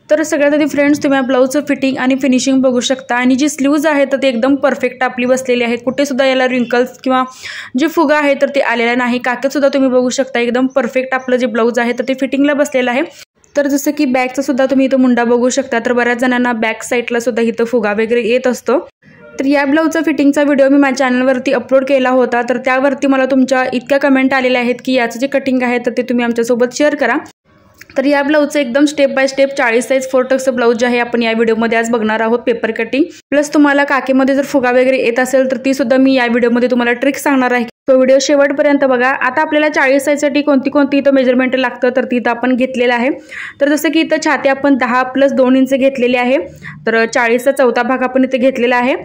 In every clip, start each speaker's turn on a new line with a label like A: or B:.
A: तर सगळ्यात आधी फ्रेंड्स तुम्ही ब्लाऊजचं फिटिंग आणि फिनिशिंग बघू शकता आणि जी स्लीव्ज आहे तर ते एकदम परफेक्ट आपली बसलेली आहे। कुठे सुद्धा याला रिंकल्स किंवा जे फुगा आहे तर ते आलेला नाही। काकेत सुद्धा तुम्ही बघू शकता एकदम परफेक्ट आपलं जे ब्लाऊज आहे तर ते फिटिंगला बसलेलं आहे। तर जसं की बॅकचा सुद्धा तुम्ही इथं मुंडा बघू शकता। तर बऱ्याच जणांना बॅक साईडला सुद्धा इथं फुगा वगैरे येत असतो। तर या ब्लाऊजचा फिटिंगचा व्हिडिओ मी माझ्या चॅनलवरती अपलोड केला होता। तर त्यावरती मला तुमच्या इतक्या कमेंट आलेल्या आहेत की याचं जे कटिंग आहे तर ते तुम्ही आमच्यासोबत शेअर करा। तर या ब्लाऊजचं एकदम स्टेप बाय स्टेप 40 साइज 4 टक्सचं ब्लाऊज जे आहे आपण या व्हिडिओमध्ये आज बघणार आहोत पेपर कटिंग। प्लस तुम्हाला काकेमध्ये जर फुगा वगैरे येत असेल तर ती सुद्धा मी या व्हिडिओमध्ये तुम्हाला ट्रिक सांगणार आहे। तो व्हिडिओ शेवटपर्यंत बघा। आता आपल्याला 40 साइजसाठी कोणती इथं मेजरमेंट लागतं तर ती इथं आपण घेतलेलं आहे। तर जसं की इथं छाती आपण 10 + 2 इंच घेतलेली आहे। तर 40चा चौथा भाग आपण इथे घेतलेला आहे।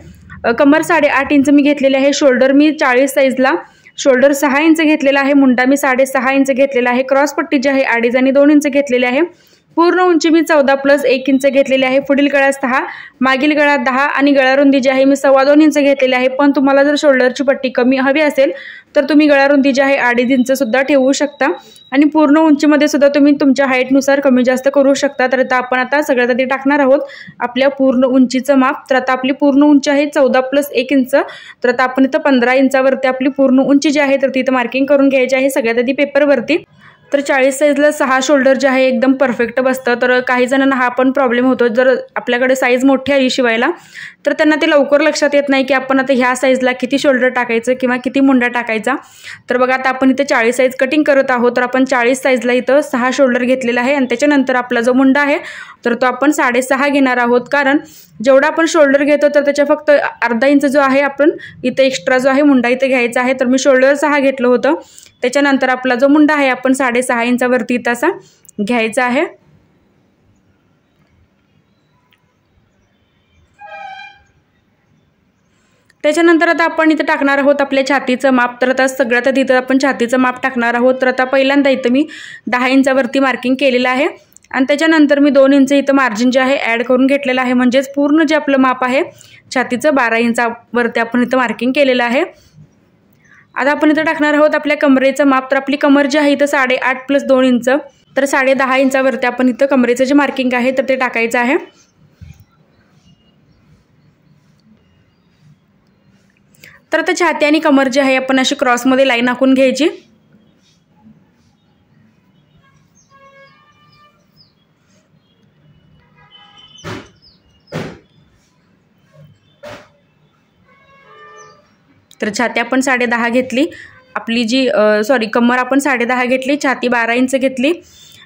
A: कमर 8.5 इंच मी घेतलेली आहे। शोल्डर मी 40 साइजला शोल्डर 6 इंच घेतलेला आहे। मुंडा मी 6.5 इंच घेतलेला आहे। क्रॉस पट्टी जी आहे 2.5 आणि 2 इंच घेतलेली आहे। पूर्ण उंची मी 14 + 1 इंच घेतलेली आहे। पुढील गळा 6, मागील गळा 10 आणि गळा रुंदी जी आहे मी 2.25 इंच घेतलेली आहे। पण तुम्हाला जर शोल्डरची पट्टी कमी हवी असेल तर तुम्ही गळा रुंदी जी आहे 2.5 इंच सुद्धा ठेवू शकता आणि पूर्ण उंचीमध्ये सुद्धा तुम्ही तुमच्या हाईटनुसार कमी जास्त करू शकता। तर आता सगळ्यात आधी टाकणार आहोत आपल्या पूर्ण उंचीचं माप। तर आता आपली पूर्ण उंची आहे 14 + 1 इंच। तर आता आपण इथं 15 इंचावरती आपली पूर्ण उंची जी आहे तर ती इथं मार्किंग करून घ्यायची आहे सगळ्यात आधी पेपरवरती। तर 40 साइजला 6 शोल्डर जे आहे एकदम परफेक्ट बसतं। तर काही जणांना हा पण प्रॉब्लेम होतो, जर आपल्याकडे साईज मोठी आली शिवायला तर त्यांना ते लवकर लक्षात येत नाही की आपण आता ह्या साईजला किती शोल्डर टाकायचं किंवा किती मुंडा टाकायचा। तर बघा आता आपण इथे 40 साइज कटिंग करत आहोत। तर आपण 40 साइजला इथं 6 शोल्डर घेतलेला आहे आणि त्याच्यानंतर आपला जो मुंडा आहे तर तो आपण 6.5 घेणार आहोत। कारण जेवढा आपण शोल्डर घेतो तर त्याच्या फक्त अर्धा इंच जो आहे आपण इथे एक्स्ट्रा जो आहे मुंडा इथे घ्यायचा आहे। तर मी शोल्डर 6 घेतलं होतं। त्याच्यानंतर आपला जो मुंडा आहे आपण 6.5 इंचावरती तसा घ्यायचा आहे। त्याच्यानंतर आता आपण इथं टाकणार आहोत आपल्या छातीचं माप। तर आता सगळ्यात आधी इथं आपण छातीचं माप टाकणार आहोत। तर आता पहिल्यांदा इथं मी 10 इंचावरती मार्किंग केलेलं आहे आणि त्याच्यानंतर मी 2 इंच इथं मार्जिन जे आहे ॲड करून घेतलेलं आहे। म्हणजेच पूर्ण जे आपलं माप आहे छातीचं 12 इंचावरती आपण इथं मार्किंग केलेलं आहे। आता आपण इथं टाकणार आहोत आपल्या कमरेचं माप। तर आपली कमर जी आहे इथं 8.5 + 2 इंच तर 10.5 इंचावरती आपण इथं कमरेचं जे मार्किंग आहे तर ते टाकायचं आहे। तर आता छाती आणि कमर जी आहे आपण अशी क्रॉसमध्ये लाईन आखून घ्यायची। तर छाती आपण 10.5 घेतली, आपली जी कमर आपण 10.5 घेतली, छाती 12 इंच घेतली।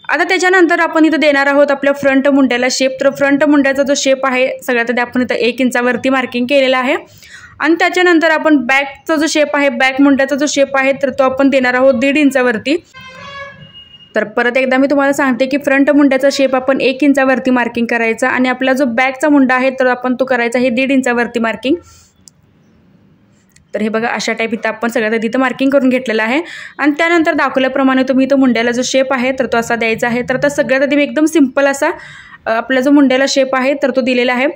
A: आता त्याच्यानंतर आपण इथं देणार आहोत आपल्या फ्रंट मुंड्याला शेप। तर फ्रंट मुंड्याचा जो शेप आहे सगळ्यात आधी आपण इथं 1 इंचावरती मार्किंग केलेला आहे आणि त्याच्यानंतर आपण बॅकचा जो शेप आहे बॅक मुंड्याचा जो शेप आहे तर तो आपण देणार आहोत 1.5 इंचावरती। तर परत एकदा मी तुम्हाला सांगते की फ्रंट मुंड्याचा शेप आपण 1 इंचावरती मार्किंग करायचा आणि आपला जो बॅकचा मुंडा आहे तर आपण तो करायचा आहे 1.5 इंचावरती मार्किंग। तर हे बघा अशा टाईप इथं आपण सगळ्यात आधी इथं मार्किंग करून घेतलेलं आहे आणि त्यानंतर दाखवल्याप्रमाणे तुम्ही इथं मुंड्याला जो शेप आहे तर तो असा द्यायचा आहे। तर आता सगळ्यात आधी मी एकदम सिंपल असा आपला जो मुंड्याला शेप आहे तर तो दिलेला आहे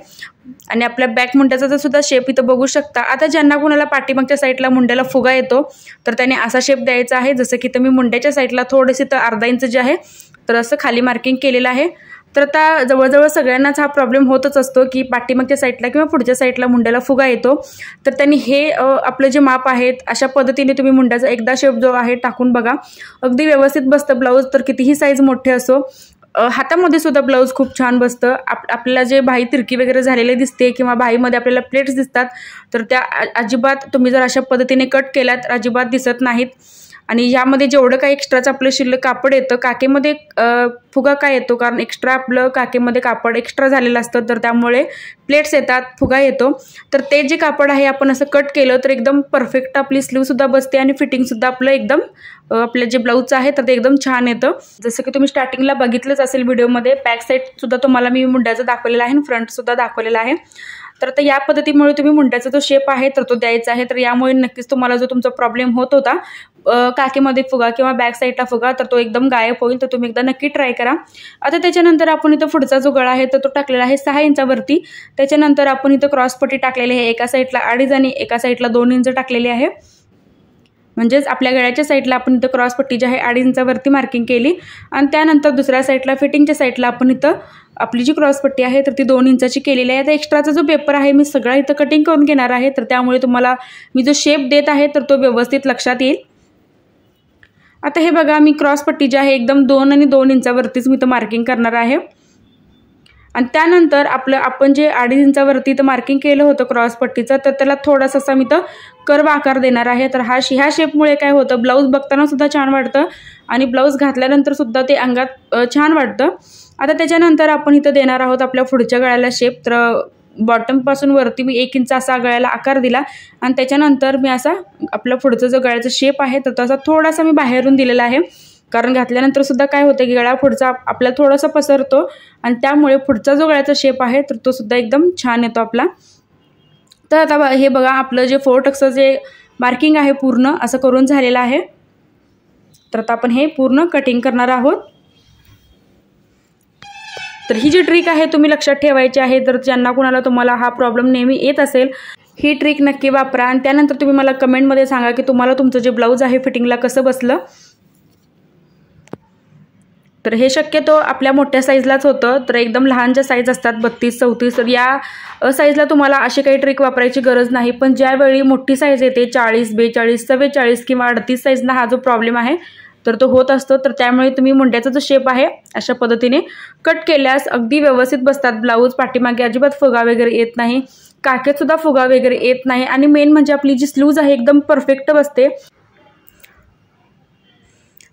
A: आणि आपल्या बॅक मुंड्याचा सुद्धा शेप इथं बघू शकता। आता ज्यांना कोणाला पाठीमागच्या साईडला मुंड्याला फुगा येतो तर त्याने असा शेप द्यायचा आहे। जसं की तुम्ही मुंड्याच्या साईडला थोडेसे तर अर्धा इंच जे आहे तर असं खाली मार्किंग केलेलं आहे। तर आता जवळजवळ सगळ्यांनाच हा प्रॉब्लेम होतच असतो की पाठीमागच्या साईडला किंवा पुढच्या साईडला मुंड्याला फुगा येतो। तर त्यांनी हे आपलं जे माप आहे अशा पद्धतीने तुम्ही मुंड्याचा एकदा शेप जो आहे टाकून बघा, अगदी व्यवस्थित बसतं ब्लाऊज। तर कितीही साईज मोठे असो, हातामध्ये सुद्धा ब्लाऊज खूप छान बसतं। आपल्याला जे बाही तिरकी वगैरे झालेले दिसते किंवा बाहीमध्ये आपल्याला प्लेट्स दिसतात तर त्या अजिबात तुम्ही जर अशा पद्धतीने कट केल्या तर अजिबात दिसत नाहीत। आणि यामध्ये जेवढं काही एक्स्ट्राचं आपलं शिल्लक कापड येतं, काकेमध्ये फुगा काय येतो कारण एक्स्ट्रा आपलं काकेमध्ये कापड एक्स्ट्रा झालेलं असतं तर त्यामुळे प्लेट्स येतात, फुगा येतो। तर ते जे कापड आहे आपण असं कट केलं तर एकदम परफेक्ट आपली स्लीवसुद्धा बसते आणि फिटिंगसुद्धा आपलं एकदम आपलं जे ब्लाऊजचं आहे तर ते एकदम छान येतं। जसं की तुम्ही स्टार्टिंगला बघितलंच असेल व्हिडिओमध्ये, बॅक साईडसुद्धा तुम्हाला मी मुंड्याचं दाखवलेलं आहे आणि फ्रंटसुद्धा दाखवलेलं आहे। तर आता या पद्धतीमुळे तुम्ही मुंड्याचा जो शेप आहे तर तो द्यायचा आहे। तर यामुळे नक्कीच तुम्हाला जो तुमचा प्रॉब्लेम होत होता काकेमध्ये फुगा किंवा बॅक साईडला फुगा तर तो एकदम गायब होईल। तर तुम्ही एकदा नक्की ट्राय करा। आता त्याच्यानंतर आपण इथं पुढचा जो गळा आहे तर तो टाकलेला आहे 6 इंचावरती। त्याच्यानंतर आपण इथं क्रॉस पट्टी टाकलेली आहे, एका साईडला 2.5 आणि एका साईडला 2 इंच टाकलेली आहे। म्हणजेच आपल्या गळ्याच्या साईडला आपण इथं क्रॉस पट्टी जी आहे 2.5 इंचावरती मार्किंग केली आणि त्यानंतर दुसऱ्या साईडला फिटिंगच्या साईडला आपण इथं आपली जी क्रॉसपट्टी आहे तर ती 2 इंचाची केलेली आहे। आता एक्स्ट्राचा जो पेपर आहे मी सगळा इथं कटिंग करून घेणार आहे, तर त्यामुळे तुम्हाला मी जो शेप देत आहे तर तो व्यवस्थित लक्षात येईल। आता हे बघा मी क्रॉसपट्टी जी आहे एकदम 2 आणि 2 इंचावरतीच मी इथं मार्किंग करणार आहे आणि त्यानंतर आपण जे 2.5 इंचावरती इथं मार्किंग केलं होतं क्रॉसपट्टीचं, तर त्याला थोडासा असा मी इथं कर्व आकार देणार आहे। तर ह्या शेपमुळे काय होतं, ब्लाऊज बघताना सुद्धा छान वाटतं आणि ब्लाऊज घातल्यानंतर सुद्धा ते अंगात छान वाटतं। आता त्याच्यानंतर आपण इथं देणार आहोत आपल्या पुढच्या गळ्याला शेप। तर बॉटमपासून वरती मी 1 इंच असा गळ्याला आकार दिला आणि त्याच्यानंतर मी असा आपला पुढचा जो गळ्याचा शेप आहे तर तसा थोडासा मी बाहेरून दिलेला आहे, कारण घातल्यानंतर सुद्धा काय होतं की गळा पुढचा आपल्याला थोडासा पसरतो आणि त्यामुळे पुढचा जो गळ्याचा शेप आहे तर तो सुद्धा एकदम छान येतो आपला। तर आता हे बघा आपलं जे 4 टक्सचं जे मार्किंग आहे पूर्ण असं करून झालेलं आहे। तर आता आपण हे पूर्ण कटिंग करणार आहोत। तर ही जी ट्रिक आहे तुम्ही लक्षात ठेवायची आहे, तर ज्यांना कोणाला तुम्हाला हा प्रॉब्लेम नेहमी येत असेल ही ट्रिक नक्की वापरा आणि त्यानंतर तुम्ही मला कमेंटमध्ये सांगा की तुम्हाला तुमचं जे ब्लाऊज आहे फिटिंगला कसं बसलं। तर हे शक्यतो आपल्या मोठ्या साईजलाच होतं, तर एकदम लहान ज्या साईज असतात 32, 34 तर या साईजला तुम्हाला अशी काही ट्रिक वापरायची गरज नाही। पण ज्यावेळी मोठी साईज येते 40, 42, 44 किंवा 38 साईजला हा जो प्रॉब्लेम आहे तर तो होत असतो। तर त्यामुळे तुम्ही मुंड्याचा जो शेप आहे अशा पद्धतीने कट केल्यास अगदी व्यवस्थित बसतात ब्लाऊज। पाठीमागे अजिबात फुगा वगैरे येत नाही, काकेत सुद्धा फुगा वगैरे येत नाही आणि मेन म्हणजे आपली जी स्लीव्ज आहे एकदम परफेक्ट बसते।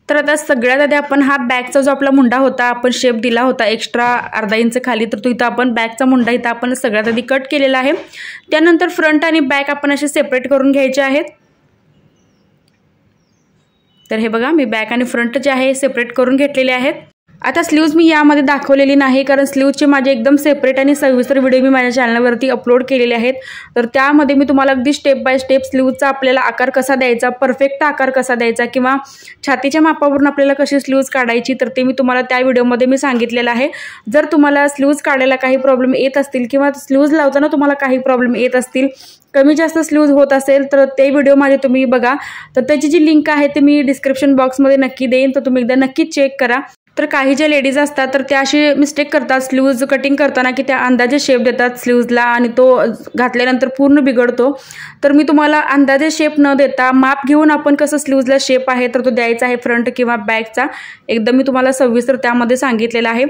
A: तर आता सगळ्यात आधी आपण हा बॅकचा जो आपला मुंडा होता, आपण शेप दिला होता एक्स्ट्रा अर्धा इंच खाली, तर तो इथं आपण बॅकचा मुंडा इथं आपण सगळ्यात आधी कट केलेला आहे। त्यानंतर फ्रंट आणि बॅक आपण असे सेपरेट करून घ्यायचे आहेत। तर हे बघा मी बॅक आणि फ्रंट जे आहे सेपरेट करून घेतलेले आहेत। आता स्लीव्ज मी यामध्ये दाखवलेली नाही, कारण स्लीव्जचे माझे एकदम सेपरेट आणि सविस्तर व्हिडिओ मी माझ्या चॅनलवरती अपलोड केलेले आहेत। तर त्यामध्ये मी तुम्हाला अगदी स्टेप बाय स्टेप स्लीव्जचा आपल्याला आकार कसा द्यायचा, परफेक्ट आकार कसा द्यायचा किंवा छातीच्या मापावरून आपल्याला कशी स्लीव्ज काढायची तर ते मी तुम्हाला त्या व्हिडिओमध्ये मी सांगितलेलं आहे। जर तुम्हाला स्लीव्ज काढायला काही प्रॉब्लेम येत असतील किंवा स्लीव्ज लावताना तुम्हाला काही प्रॉब्लेम येत असतील, कमी जास्त स्लीव्ज होत असेल तर ते व्हिडिओ माझे तुम्ही बघा। तर त्याची जी लिंक आहे ते मी डिस्क्रिप्शन बॉक्समध्ये नक्की देईन, तर तुम्ही एकदा नक्की चेक करा। तर काही ज्या लेडीज असतात तर त्या अशी मिस्टेक करतात स्लीव्ज कटिंग करताना की त्या अंदाजे शेप देतात स्लीव्जला आणि तो घातल्यानंतर पूर्ण बिघडतो। तर मी तुम्हाला अंदाजे शेप न देता माप घेऊन आपण कसं स्लीव्जला शेप आहे तर तो द्यायचा आहे फ्रंट किंवा बॅकचा, एकदम मी तुम्हाला सविस्तर त्यामध्ये सांगितलेलं आहे।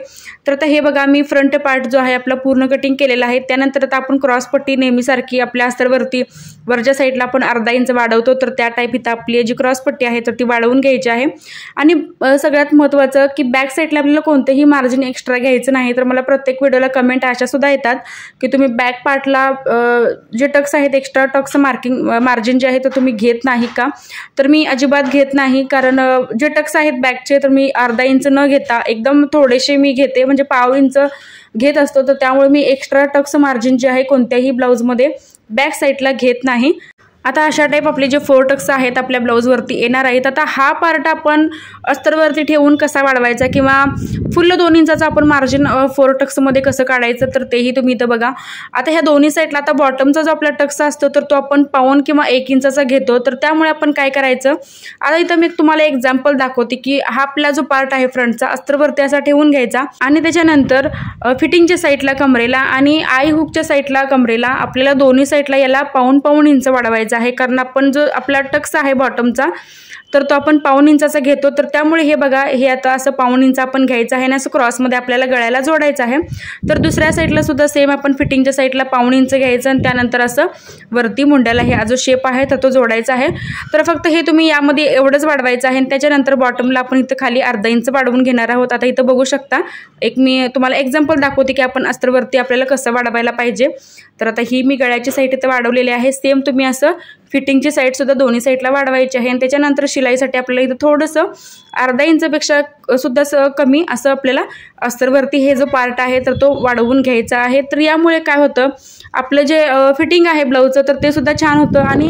A: तर आता हे बघा मी फ्रंट पार्ट जो आहे आपला पूर्ण कटिंग केलेला आहे। त्यानंतर आता आपण क्रॉसपट्टी नेहमीसारखी आपल्या अस्तरवरती वरच्या साईडला आपण अर्धा इंच वाढवतो, तर त्या टाईप इथं आपली जी क्रॉसपट्टी आहे तर ती वाढवून घ्यायची आहे। आणि सगळ्यात महत्त्वाचं की बॅक साईडला आपल्याला कोणतेही मार्जिन एक्स्ट्रा घ्यायचं नाही। तर मला प्रत्येक व्हिडिओला कमेंट अशा सुद्धा येतात की तुम्ही बॅक पार्टला जे टक्स आहेत एक्स्ट्रा टक्स मार्जिन जे आहे तर तुम्ही घेत नाही का, तर मी अजिबात घेत नाही। कारण जे टक्स आहेत बॅकचे तर मी अर्धा इंच न घेता एकदम थोडेसे मी घेते, म्हणजे पाव इंच घेत असतो। तर त्यामुळे मी एक्स्ट्रा टक्स मार्जिन जे आहे कोणत्याही ब्लाऊजमध्ये बॅक साईडला घेत नाही। आता अशा टाईप आपले जे 4 टक्स आहेत आपल्या ब्लाऊजवरती येणार आहेत। आता हा पार्ट आपण अस्तरवरती ठेवून कसा वाढवायचा किंवा फुल 2 इंचाचा आपण मार्जिन 4 टक्समध्ये कसं काढायचं तर तेही तुम्ही इथं बघा। आता ह्या दोन्ही साईडला आता बॉटमचा जो आपला टक्स असतो तर तो आपण पाऊण किंवा 1 इंचाचा घेतो। तर त्यामुळे आपण काय करायचं, आता इथं मी तुम्हाला एक्झाम्पल दाखवते की हा आपला जो पार्ट आहे फ्रंटचा अस्तरवरती असा ठेवून घ्यायचा आणि त्याच्यानंतर फिटिंगच्या साईडला कमरेला आणि आय हुकच्या साईडला कमरेला आपल्याला दोन्ही साईडला याला पाऊण इंच वाढवायचं आहे। कारण आपण जो आपला टक्स आहे बॉटमचा तर तो आपण पाऊण इंचाचा घेतो। तर त्यामुळे हे बघा हे आता असं पाऊण इंच आपण घ्यायचं आहे आणि असं क्रॉसमध्ये आपल्याला गळ्याला जोडायचं आहे। तर दुसऱ्या साईडला सुद्धा सेम आपण फिटिंगच्या साईडला पाऊण इंच घ्यायचं आणि त्यानंतर असं वरती मुंड्याला हे जो शेप आहे तर तो जोडायचा आहे। तर फक्त हे तुम्ही यामध्ये एवढंच वाढवायचं आहे आणि त्याच्यानंतर बॉटमला आपण इथं खाली अर्धा इंच वाढवून घेणार आहोत। आता इथं बघू शकता एक मी तुम्हाला एक्झाम्पल दाखवते की आपण अस्तरवरती आपल्याला कसं वाढवायला पाहिजे। तर आता ही मी गळ्याची साईड इथं वाढवलेली आहे, सेम तुम्ही असं फिटिंगची साईड सुद्धा दोन्ही साईडला वाढवायची आहे। आणि त्याच्यानंतर शिलाईसाठी आपल्याला इथं थोडंसं अर्धा इंचपेक्षा सुद्धा कमी असं आपल्याला अस्तरवरती हे जो पार्ट आहे तर तो वाढवून घ्यायचा आहे। तर यामुळे काय होतं आपलं जे फिटिंग आहे ब्लाऊजचं तर ते सुद्धा छान होतं आणि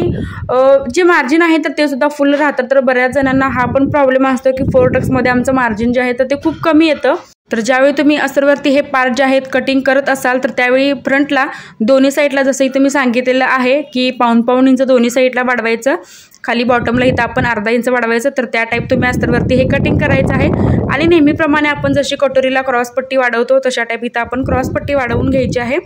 A: जे मार्जिन आहे तर ते सुद्धा फुल राहतं। तर बऱ्याच जणांना हा पण प्रॉब्लेम असतो की 4 टक्समध्ये आमचं मार्जिन जे आहे तर ते खूप कमी येतं। तर ज्यावेळी तुम्ही अस्तरवरती हे पार्ट जे आहेत कटिंग करत असाल तर त्यावेळी फ्रंटला दोन्ही साईडला जसं इथं मी सांगितलेलं आहे की पाऊण इंच दोन्ही साईडला वाढवायचं, खाली बॉटमला इथं आपण अर्धा इंच वाढवायचं, तर त्या टाईप तुम्ही अस्तरवरती हे कटिंग करायचं आहे। आणि नेहमीप्रमाणे आपण जशी कटोरीला क्रॉसपट्टी वाढवतो तशा टाईप इथं आपण क्रॉसपट्टी वाढवून घ्यायची आहे।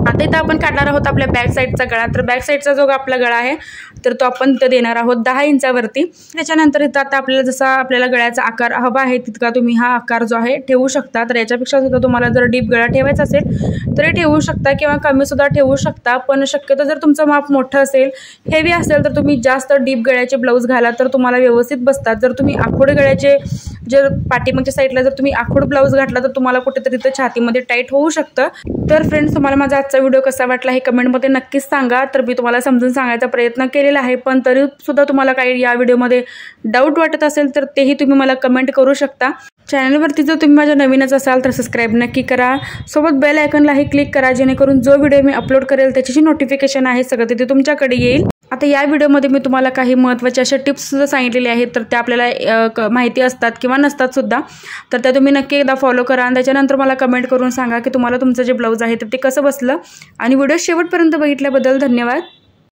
A: आता इथं आपण काढणार आहोत आपल्या बॅक साईडचा गळा। तर बॅक साईडचा जो आपला गळा आहे तर तो आपण इथं देणार आहोत 10 इंचावरती। त्याच्यानंतर इथं आता आपल्याला जसा आपल्याला गळ्याचा आकार हवा आहे तितका तुम्ही हा आकार जो आहे ठेवू शकता। तर याच्यापेक्षा सुद्धा तुम्हाला जर डीप गळा ठेवायचा असेल तरी ठेवू शकता किंवा कमी सुद्धा ठेवू शकता, पण शक्यतो जर तुमचं माप मोठं असेल, हेवी असेल तर तुम्ही जास्त डीप गळ्याचे ब्लाऊज घाला तर तुम्हाला व्यवस्थित बसतात। जर तुम्ही आखूड गळ्याचे जर पाठीमागच्या साईडला जर तुम्ही आखूड ब्लाऊज घातला तर तुम्हाला कुठेतरी इथं छातीमध्ये टाईट होऊ शकतं। तर फ्रेंड्स, तुम्हाला माझा आजचा व्हिडिओ कसा वाटला हे कमेंटमध्ये नक्कीच सांगा। तर मी तुम्हाला समजून सांगायचा प्रयत्न केलेला आहे, पण तरी सुद्धा तुम्हाला काही या व्हिडिओमध्ये डाऊट वाटत असेल तर तेही तुम्ही मला कमेंट करू शकता। चॅनलवरती जर तुम्ही माझ्या नवीनच असाल तर सबस्क्राईब नक्की करा, सोबत बेल आयकॉनलाही क्लिक करा जेणेकरून जो व्हिडिओ मी अपलोड करेल त्याची जी नोटिफिकेशन आहे सगळं तिथे तुमच्याकडे येईल। आता या व्हिडिओमध्ये मी तुम्हाला काही महत्त्वाच्या अशा टिप्स सुद्धा सांगितलेल्या आहेत, तर त्या आपल्याला माहिती असतात किंवा नसतात सुद्धा, तर त्या तुम्ही नक्की एकदा फॉलो करा आणि त्याच्यानंतर मला कमेंट करून सांगा की तुम्हाला तुमचं जे ब्लाऊज आहे तर ते कसं बसलं। आणि व्हिडिओ शेवटपर्यंत बघितल्याबद्दल धन्यवाद।